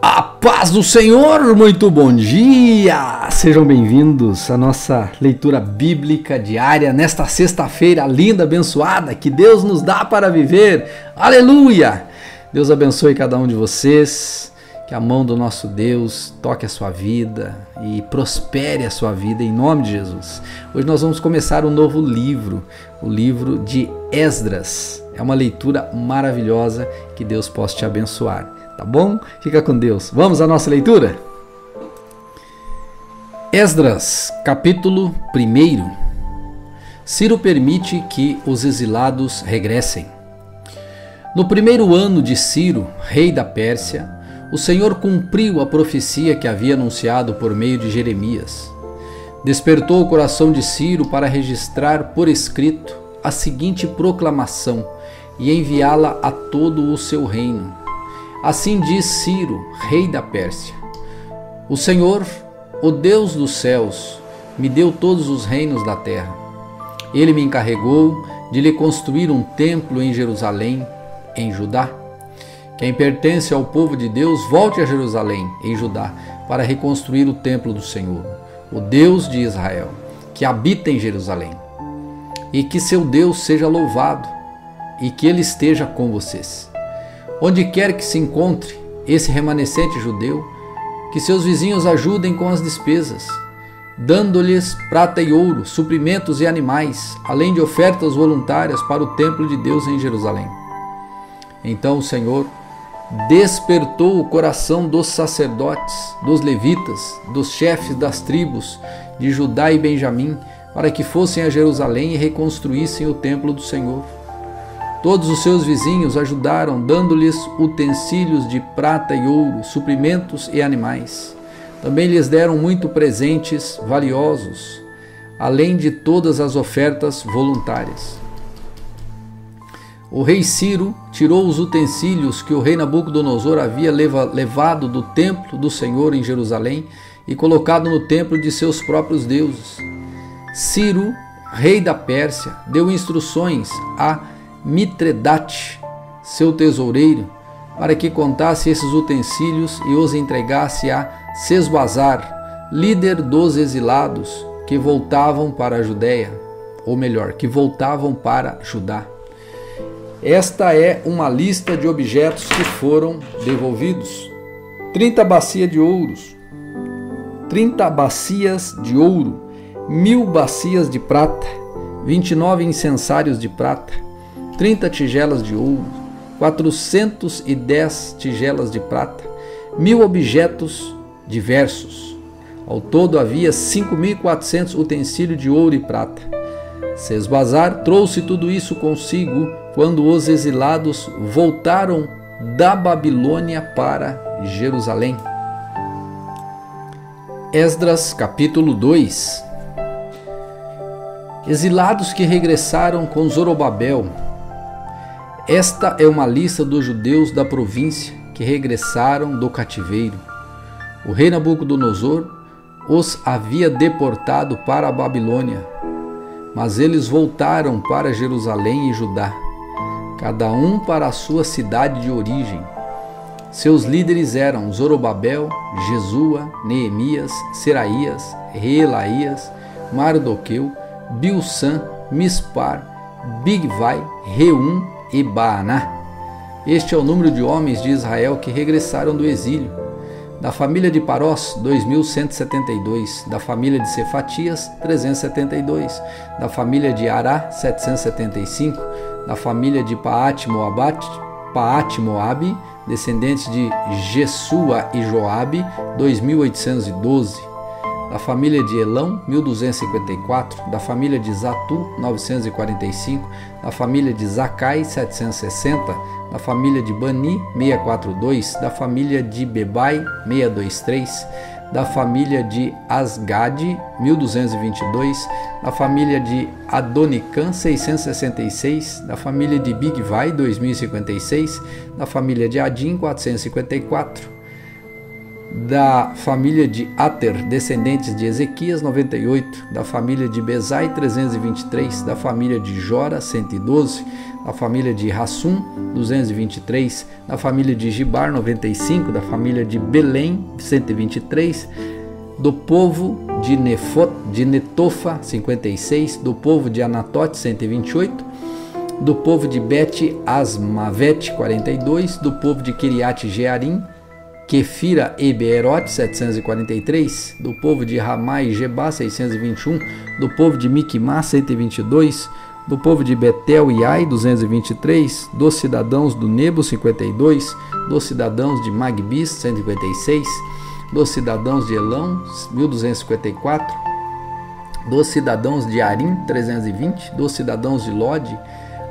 A paz do Senhor, muito bom dia! Sejam bem-vindos à nossa leitura bíblica diária nesta sexta-feira linda, abençoada, que Deus nos dá para viver. Aleluia! Deus abençoe cada um de vocês, que a mão do nosso Deus toque a sua vida e prospere a sua vida em nome de Jesus. Hoje nós vamos começar um novo livro, o livro de Esdras. É uma leitura maravilhosa, que Deus possa te abençoar. Tá bom? Fica com Deus. Vamos à nossa leitura? Esdras, capítulo 1. Ciro permite que os exilados regressem. No primeiro ano de Ciro, rei da Pérsia, o Senhor cumpriu a profecia que havia anunciado por meio de Jeremias. Despertou o coração de Ciro para registrar por escrito a seguinte proclamação e enviá-la a todo o seu reino. Assim diz Ciro, rei da Pérsia: O Senhor, o Deus dos céus, me deu todos os reinos da terra. Ele me encarregou de lhe construir um templo em Jerusalém, em Judá. Quem pertence ao povo de Deus, volte a Jerusalém, em Judá, para reconstruir o templo do Senhor, o Deus de Israel, que habita em Jerusalém. E que seu Deus seja louvado, e que ele esteja com vocês. Onde quer que se encontre esse remanescente judeu, que seus vizinhos ajudem com as despesas, dando-lhes prata e ouro, suprimentos e animais, além de ofertas voluntárias para o templo de Deus em Jerusalém. Então o Senhor despertou o coração dos sacerdotes, dos levitas, dos chefes das tribos de Judá e Benjamim, para que fossem a Jerusalém e reconstruíssem o templo do Senhor. Todos os seus vizinhos ajudaram, dando-lhes utensílios de prata e ouro, suprimentos e animais. Também lhes deram muito presentes valiosos, além de todas as ofertas voluntárias. O rei Ciro tirou os utensílios que o rei Nabucodonosor havia levado do templo do Senhor em Jerusalém e colocado no templo de seus próprios deuses. Ciro, rei da Pérsia, deu instruções a Mitredate, seu tesoureiro, para que contasse esses utensílios e os entregasse a Sesbazar, líder dos exilados que voltavam para a Judéia, ou melhor, que voltavam para Judá. Esta é uma lista de objetos que foram devolvidos: 30 bacias de ouro, 1.000 bacias de prata, 29 incensários de prata, 30 tigelas de ouro, 410 tigelas de prata, 1.000 objetos diversos. Ao todo havia 5.400 utensílios de ouro e prata. Sesbazar trouxe tudo isso consigo quando os exilados voltaram da Babilônia para Jerusalém. Esdras capítulo 2. Exilados que regressaram com Zorobabel. Esta é uma lista dos judeus da província que regressaram do cativeiro. O rei Nabucodonosor os havia deportado para a Babilônia, mas eles voltaram para Jerusalém e Judá, cada um para a sua cidade de origem. Seus líderes eram Zorobabel, Jesua, Neemias, Seraías, Reelaías, Mardoqueu, Bilsã, Mispar, Bigvai, Reum e Baaná. Este é o número de homens de Israel que regressaram do exílio. Da família de Parós, 2.172. Da família de Cefatias, 372. Da família de Ará, 775. Da família de Paate-Moabe, descendentes de Jesua e Joabe, 2.812. Da família de Elão, 1.254, da família de Zatu, 945, da família de Zacai, 760, da família de Bani, 642, da família de Bebai, 623, da família de Asgade, 1222, da família de Adonicã, 666, da família de Bigvai, 2056, da família de Adim, 454, Da família de Ater, descendentes de Ezequias, 98. Da família de Bezai, 323. Da família de Jora, 112. Da família de Hassum, 223. Da família de Gibar, 95. Da família de Belém, 123. Do povo de Netofa, 56. Do povo de Anatote, 128. Do povo de Bet Asmavet, 42. Do povo de Kiriat Jearim, Kefira e Beerot, 743, do povo de Ramá e Gebá, 621, do povo de Miquimá, 122, do povo de Betel e Ai, 223, dos cidadãos do Nebo, 52, dos cidadãos de Magbis, 156, dos cidadãos de Elão, 1254, dos cidadãos de Arim, 320, dos cidadãos de Lode,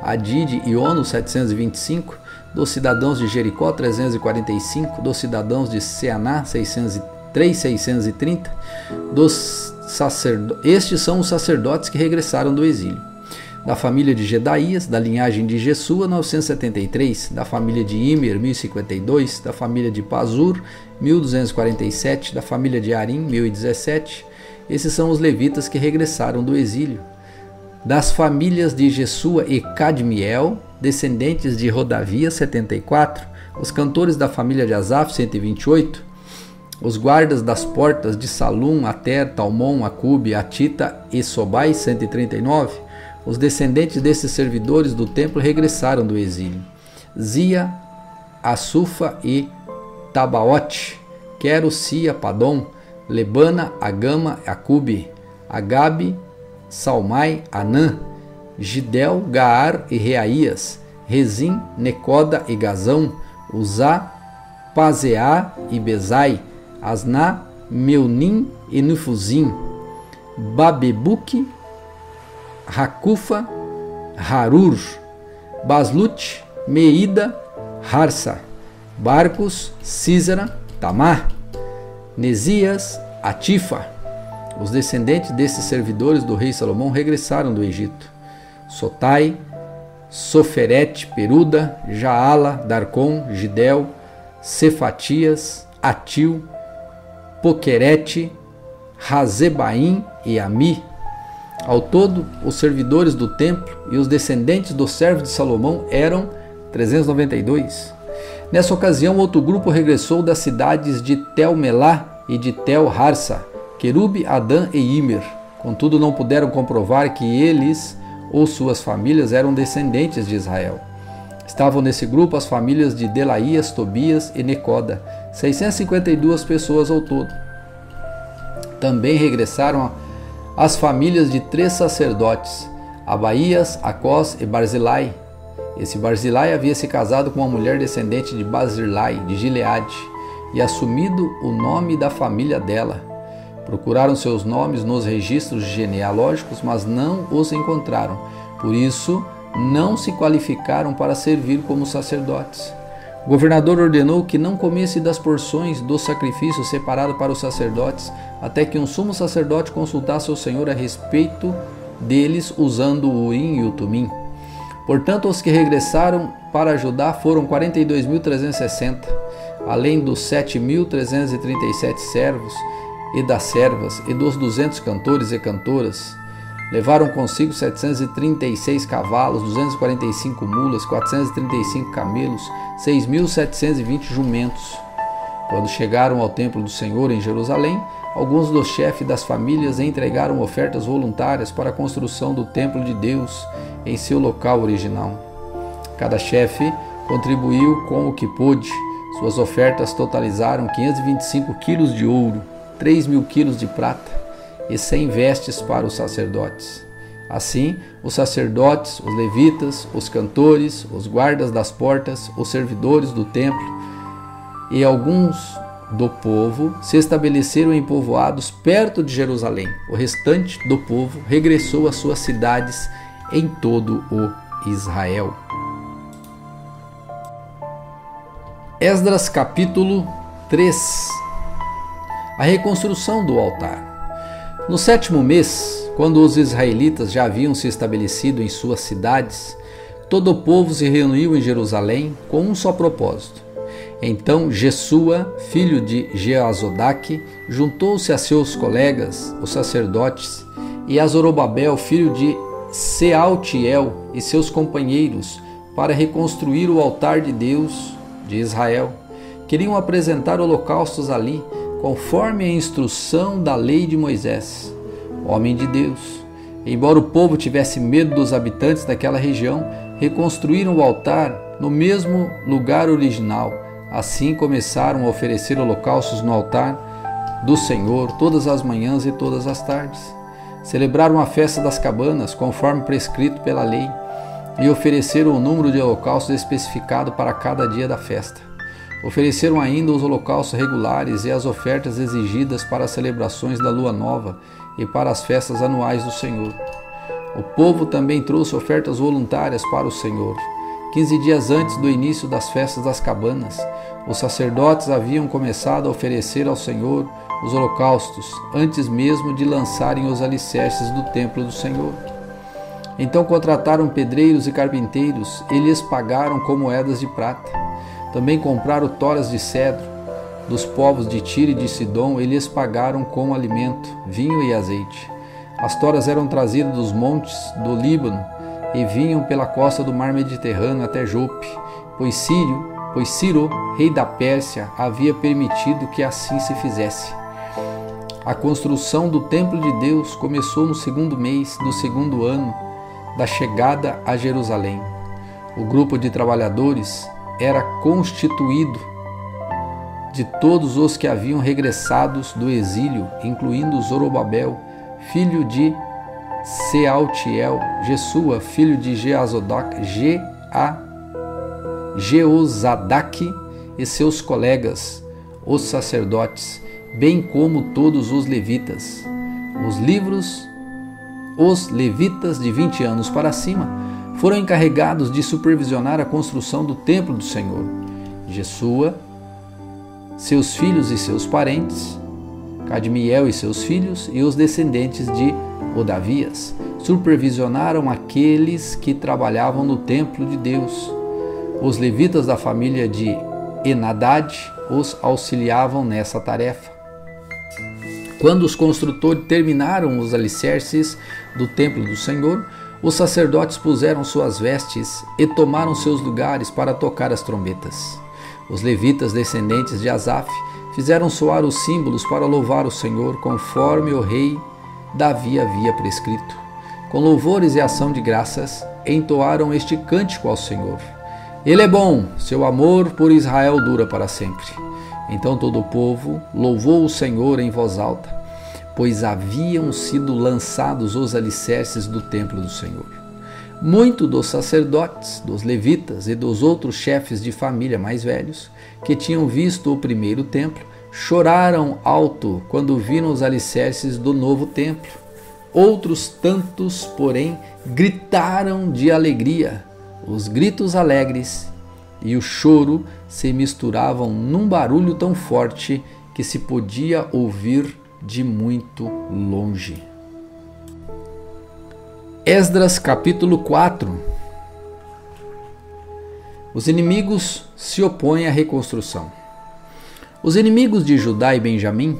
Adide e Ono, 725, dos cidadãos de Jericó, 345, dos cidadãos de Seaná, 630, estes são os sacerdotes que regressaram do exílio. Da família de Gedaías, da linhagem de Jesua, 973, da família de Imer, 1052, da família de Pazur, 1247, da família de Arim, 1017. Esses são os levitas que regressaram do exílio. Das famílias de Jesua e Cadmiel, descendentes de Rodavia, 74, os cantores da família de Asaf, 128, os guardas das portas de Salum, Ater, Talmon, Acube, Atita e Sobai, 139, os descendentes desses servidores do templo regressaram do exílio. Zia, Assufa e Tabaote, Quero, Sia, Padom, Lebana, Agama, Acube, Agabe, Salmai, Anã, Gidel, Gaar e Reaías, Rezim, Necoda e Gazão, Uzá, Pazeá e Bezai, Asná, Meunim e Nufuzim, Babebuque, Hakufa, Harur, Baslut, Meida, Harsa, Barcos, Císara, Tamar, Nesias, Atifa. Os descendentes desses servidores do rei Salomão regressaram do Egito. Sotai, Soferet, Peruda, Jaala, Darcon, Gidel, Cefatias, Atil, Poquerete, Razebaim e Ami. Ao todo, os servidores do templo e os descendentes dos servos de Salomão eram 392. Nessa ocasião, outro grupo regressou das cidades de Tel-Melá e de Tel-Harsa, Querube, Adã e Imer. Contudo, não puderam comprovar que eles ou suas famílias eram descendentes de Israel. Estavam nesse grupo as famílias de Delaías, Tobias e Necoda, 652 pessoas ao todo. Também regressaram as famílias de 3 sacerdotes, Abaías, Acós e Barzilai. Esse Barzilai havia se casado com uma mulher descendente de Barzilai, de Gileade, e assumido o nome da família dela. Procuraram seus nomes nos registros genealógicos, mas não os encontraram. Por isso, não se qualificaram para servir como sacerdotes. O governador ordenou que não comesse das porções do sacrifício separado para os sacerdotes, até que um sumo sacerdote consultasse o Senhor a respeito deles usando o Urim e o Tumim. Portanto, os que regressaram para ajudar foram 42.360, além dos 7.337 servos e das servas e dos 200 cantores e cantoras. Levaram consigo 736 cavalos, 245 mulas, 435 camelos, 6.720 jumentos. Quando chegaram ao templo do Senhor em Jerusalém, alguns dos chefes das famílias entregaram ofertas voluntárias para a construção do templo de Deus em seu local original. Cada chefe contribuiu com o que pôde. Suas ofertas totalizaram 525 quilos de ouro, 3.000 quilos de prata e 100 vestes para os sacerdotes. Assim, os sacerdotes, os levitas, os cantores, os guardas das portas, os servidores do templo e alguns do povo se estabeleceram em povoados perto de Jerusalém. O restante do povo regressou às suas cidades em todo o Israel. Esdras capítulo 3. A reconstrução do altar. No 7º mês, quando os israelitas já haviam se estabelecido em suas cidades, todo o povo se reuniu em Jerusalém com um só propósito. Então Jesua, filho de Jeozadak, juntou-se a seus colegas, os sacerdotes, e a Zorobabel, filho de Sealtiel, e seus companheiros, para reconstruir o altar de Deus de Israel. Queriam apresentar holocaustos ali, conforme a instrução da lei de Moisés, homem de Deus. Embora o povo tivesse medo dos habitantes daquela região, reconstruíram o altar no mesmo lugar original. Assim começaram a oferecer holocaustos no altar do Senhor todas as manhãs e todas as tardes. Celebraram a festa das cabanas, conforme prescrito pela lei, e ofereceram o número de holocaustos especificado para cada dia da festa. Ofereceram ainda os holocaustos regulares e as ofertas exigidas para as celebrações da lua nova e para as festas anuais do Senhor. O povo também trouxe ofertas voluntárias para o Senhor. 15 dias antes do início das festas das cabanas, os sacerdotes haviam começado a oferecer ao Senhor os holocaustos, antes mesmo de lançarem os alicerces do templo do Senhor. Então contrataram pedreiros e carpinteiros e lhes pagaram com moedas de prata. Também compraram toras de cedro dos povos de Tiro e de Sidom e lhes pagaram com alimento, vinho e azeite. As toras eram trazidas dos montes do Líbano e vinham pela costa do mar Mediterrâneo até Jope, pois Ciro, rei da Pérsia, havia permitido que assim se fizesse. A construção do templo de Deus começou no segundo mês do segundo ano da chegada a Jerusalém. O grupo de trabalhadores era constituído de todos os que haviam regressados do exílio, incluindo Zorobabel, filho de Sealtiel, Jesua, filho de Jeozadak, e seus colegas, os sacerdotes, bem como todos os levitas. Os levitas de 20 anos para cima foram encarregados de supervisionar a construção do templo do Senhor. Jesua, seus filhos e seus parentes, Cadmiel e seus filhos e os descendentes de Odavias supervisionaram aqueles que trabalhavam no templo de Deus. Os levitas da família de Enadad os auxiliavam nessa tarefa. Quando os construtores terminaram os alicerces do templo do Senhor, os sacerdotes puseram suas vestes e tomaram seus lugares para tocar as trombetas. Os levitas descendentes de Asaf fizeram soar os símbolos para louvar o Senhor, conforme o rei Davi havia prescrito. Com louvores e ação de graças, entoaram este cântico ao Senhor. Ele é bom, seu amor por Israel dura para sempre. Então todo o povo louvou o Senhor em voz alta, pois haviam sido lançados os alicerces do templo do Senhor. Muitos dos sacerdotes, dos levitas e dos outros chefes de família mais velhos, que tinham visto o primeiro templo, choraram alto quando viram os alicerces do novo templo. Outros tantos, porém, gritaram de alegria. Os gritos alegres e o choro se misturavam num barulho tão forte que se podia ouvir de muito longe. Esdras capítulo 4. Os inimigos se opõem à reconstrução. Os inimigos de Judá e Benjamim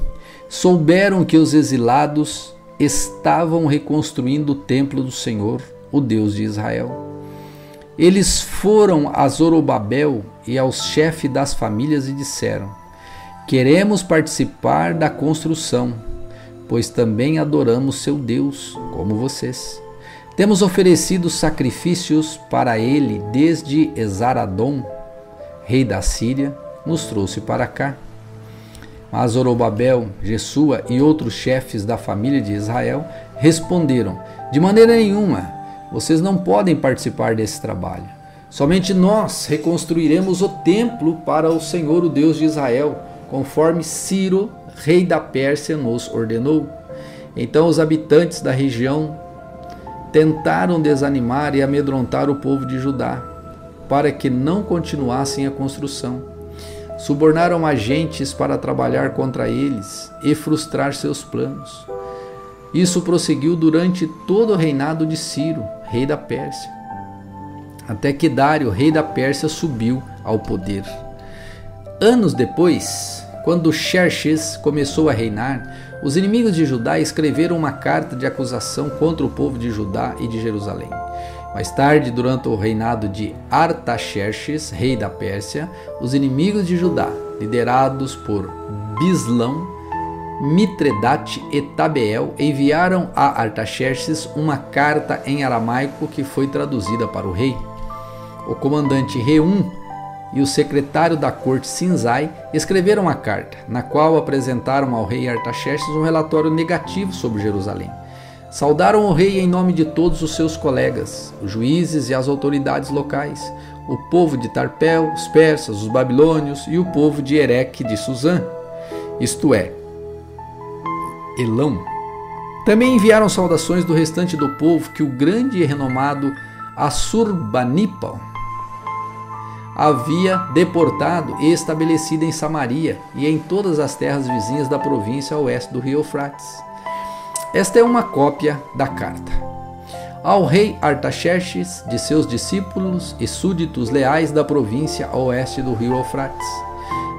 souberam que os exilados estavam reconstruindo o templo do Senhor, o Deus de Israel. Eles foram a Zorobabel e aos chefes das famílias e disseram: queremos participar da construção, pois também adoramos seu Deus, como vocês. Temos oferecido sacrifícios para ele desde Esaradom, rei da Síria, nos trouxe para cá. Mas Zorobabel, Jesua e outros chefes da família de Israel responderam: de maneira nenhuma, vocês não podem participar desse trabalho. Somente nós reconstruiremos o templo para o Senhor, o Deus de Israel, conforme Ciro, rei da Pérsia, nos ordenou. Então os habitantes da região tentaram desanimar e amedrontar o povo de Judá, para que não continuassem a construção. Subornaram agentes para trabalhar contra eles e frustrar seus planos. Isso prosseguiu durante todo o reinado de Ciro, rei da Pérsia, até que Dário, rei da Pérsia, subiu ao poder. Anos depois, quando Xerxes começou a reinar, os inimigos de Judá escreveram uma carta de acusação contra o povo de Judá e de Jerusalém. Mais tarde, durante o reinado de Artaxerxes, rei da Pérsia, os inimigos de Judá, liderados por Bislão, Mitredate e Tabeel, enviaram a Artaxerxes uma carta em aramaico que foi traduzida para o rei. O comandante Reum e o secretário da corte Sinzai escreveram a carta, na qual apresentaram ao rei Artaxerxes um relatório negativo sobre Jerusalém. Saudaram o rei em nome de todos os seus colegas, os juízes e as autoridades locais, o povo de Tarpel, os persas, os babilônios e o povo de Ereque de Suzã, isto é, Elão. Também enviaram saudações do restante do povo que o grande e renomado Assurbanipal havia deportado e estabelecido em Samaria e em todas as terras vizinhas da província a oeste do rio Eufrates. Esta é uma cópia da carta. Ao rei Artaxerxes, de seus discípulos e súditos leais da província a oeste do rio Eufrates.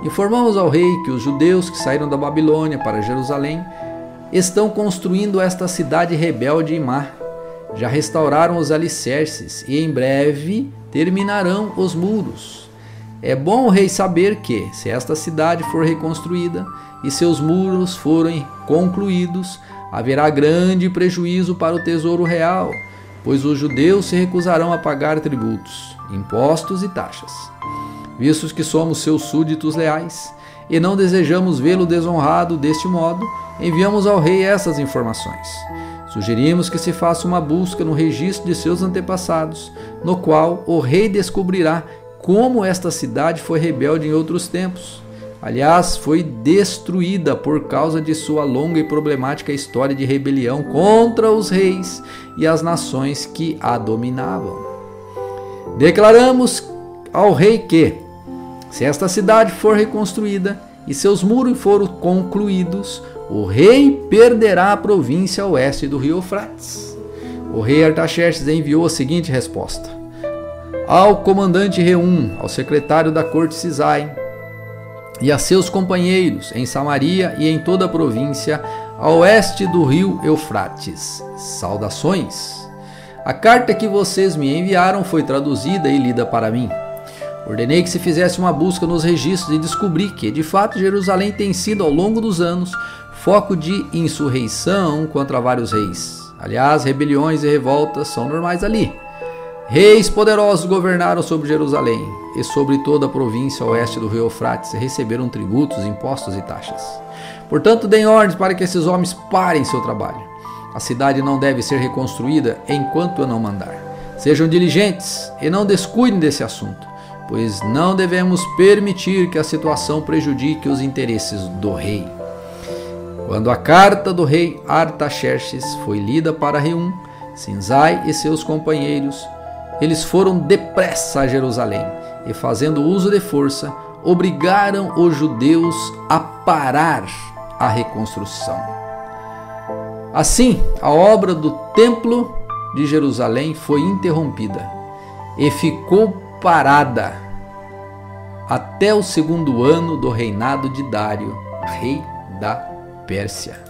Informamos ao rei que os judeus que saíram da Babilônia para Jerusalém estão construindo esta cidade rebelde e má. Já restauraram os alicerces e em breve terminarão os muros. É bom o rei saber que, se esta cidade for reconstruída e seus muros forem concluídos, haverá grande prejuízo para o tesouro real, pois os judeus se recusarão a pagar tributos, impostos e taxas. Vistos que somos seus súditos leais e não desejamos vê-lo desonrado deste modo, enviamos ao rei essas informações. Sugerimos que se faça uma busca no registro de seus antepassados, no qual o rei descobrirá como esta cidade foi rebelde em outros tempos. Aliás, foi destruída por causa de sua longa e problemática história de rebelião contra os reis e as nações que a dominavam. Declaramos ao rei que, se esta cidade for reconstruída e seus muros forem concluídos, o rei perderá a província a oeste do rio Eufrates. O rei Artaxerxes enviou a seguinte resposta: ao comandante Reum, ao secretário da corte Sinzai e a seus companheiros em Samaria e em toda a província a oeste do rio Eufrates. Saudações! A carta que vocês me enviaram foi traduzida e lida para mim. Ordenei que se fizesse uma busca nos registros e descobri que, de fato, Jerusalém tem sido, ao longo dos anos, foco de insurreição contra vários reis. Aliás, rebeliões e revoltas são normais ali. Reis poderosos governaram sobre Jerusalém e sobre toda a província oeste do rio Eufrates e receberam tributos, impostos e taxas. Portanto, deem ordens para que esses homens parem seu trabalho. A cidade não deve ser reconstruída enquanto eu não mandar. Sejam diligentes e não descuidem desse assunto, pois não devemos permitir que a situação prejudique os interesses do rei. Quando a carta do rei Artaxerxes foi lida para Reum, Sinzai e seus companheiros, eles foram depressa a Jerusalém e, fazendo uso de força, obrigaram os judeus a parar a reconstrução. Assim, a obra do Templo de Jerusalém foi interrompida e ficou parada até o segundo ano do reinado de Dário, rei da Pérsia.